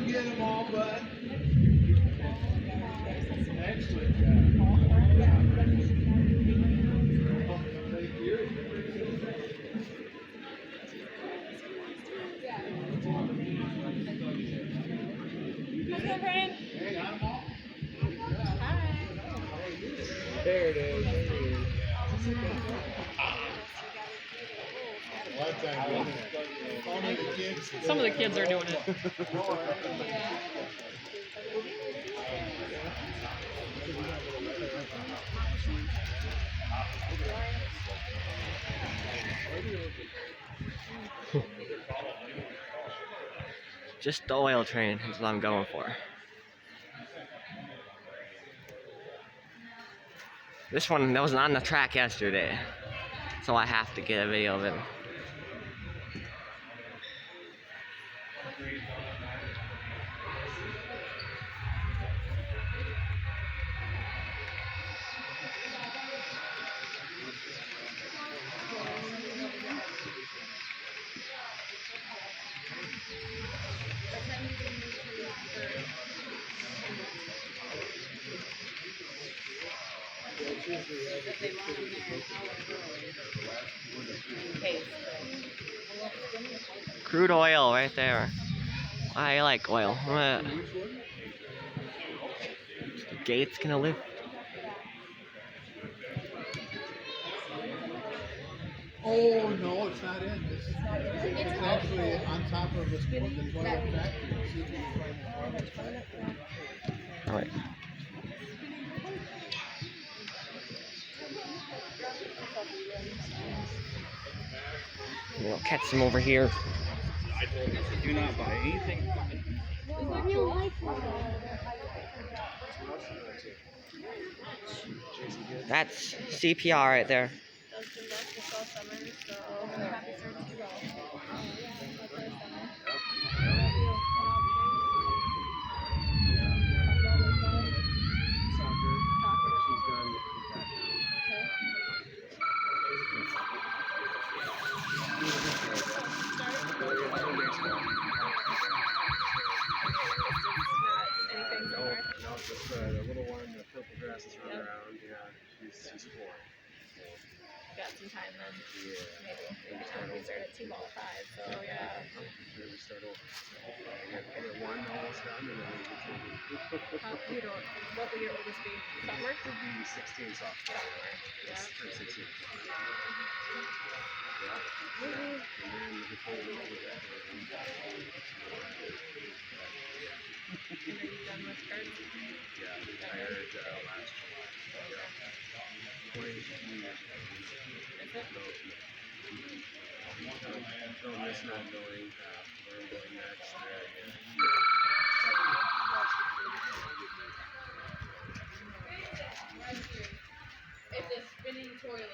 Get them all, bud. Excellent. There it is. Some of the kids are doing it. Just the oil train is what I'm going for. This one that was on the track yesterday, so I have to get a video of it. Crude oil right there. I like oil. The gate's gonna lift. Oh no, it's not in. It's actually on top of the toilet factory. All right. We'll catch some over here. I told you to do not buy anything. That's CPR right there. The little one, the purple glasses run around. Yeah, she's 4. Got some time then. Yeah. Maybe we start at 2 ball 5, so yeah. We start over. Get 1 almost done, and then we get You don't, what will your oldest be? Summer? Would be 16 sophomore. Yeah. 16. Yeah. And then the whole world with that. And are you done with cards? Yeah, retired last July. Yeah. 22 years ago. No, miss not going. Where I'm going next. It's a spinning toilet.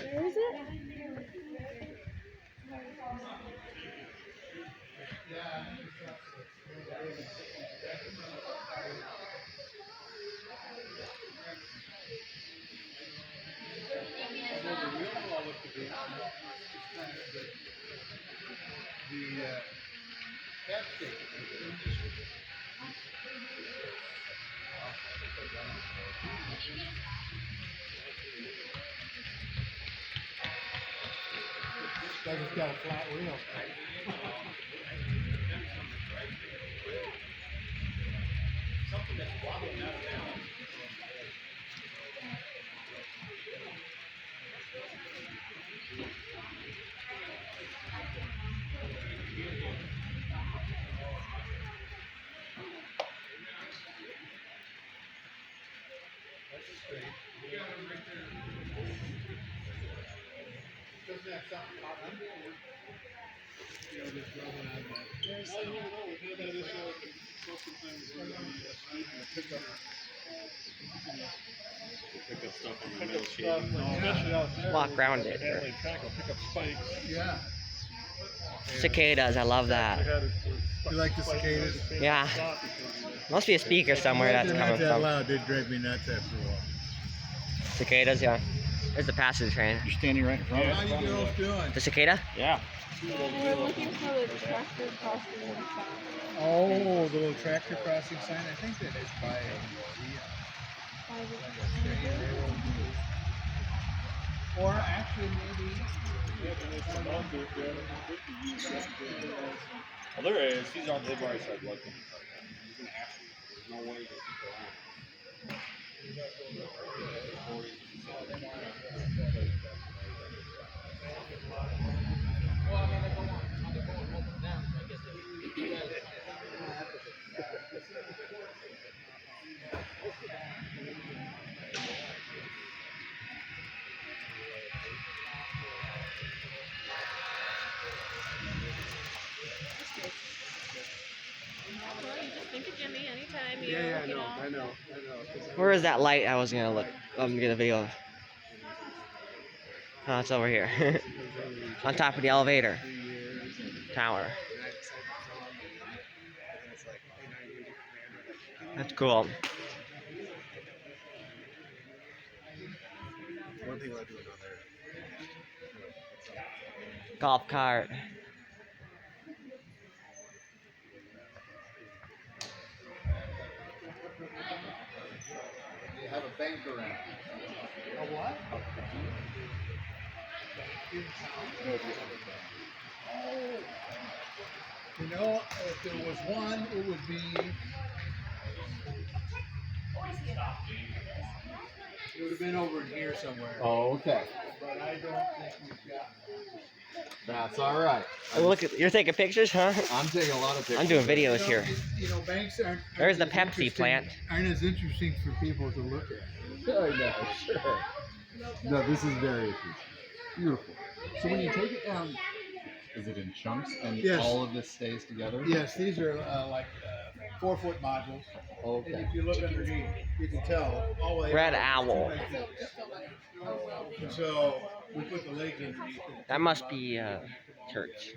Where is it? Like it's got a flat wheel. Something that's wobbling up now. Doesn't have something pop under it? You know, just rubbing on that. No, that is sometimes pickup. Pick up stuff on the middle Stuff, shade. especially out there. Walk around it. Handling track, I'll pick up spikes. Yeah. Cicadas, I love that. You like the cicadas? Yeah. Must be a speaker somewhere that's They're coming not that from. loud. They drive me nuts after a while. Cicadas, yeah. There's the passenger train. You're standing right in front How you girls doing? The cicada? Yeah. We're looking for the tractor crossing the sign. Oh, the little tractor crossing sign. I think that is by or actually maybe. Well, there is. He's on the right side. Like him. You can actually. There's no way to get around. Well, you just think of Jimmy anytime you, Yeah, you know. I know. Where is that light I was gonna look? I'm gonna get a video of. Oh, it's over here. On top of the elevator tower. That's cool. One thing I do on there. Golf cart. You have a bank around. A what? You know, if there was one, it would be. It would have been over in here somewhere. Oh, okay. But I don't think we've got. That's all right. Oh, look at, you're taking pictures, huh? I'm taking a lot of pictures. I'm doing videos You know, here. You know, banks aren't. There's the as Pepsi interesting- plant. Aren't as interesting for people to look at. I know, sure. No, this is very interesting. Beautiful. So when you take it down, is it in chunks and Yes. all of this stays together? Yes, these are like 4-foot modules. And Okay. if you look underneath, you can tell all the way. Red up. owl. And so we put the legs underneath it. That must be church.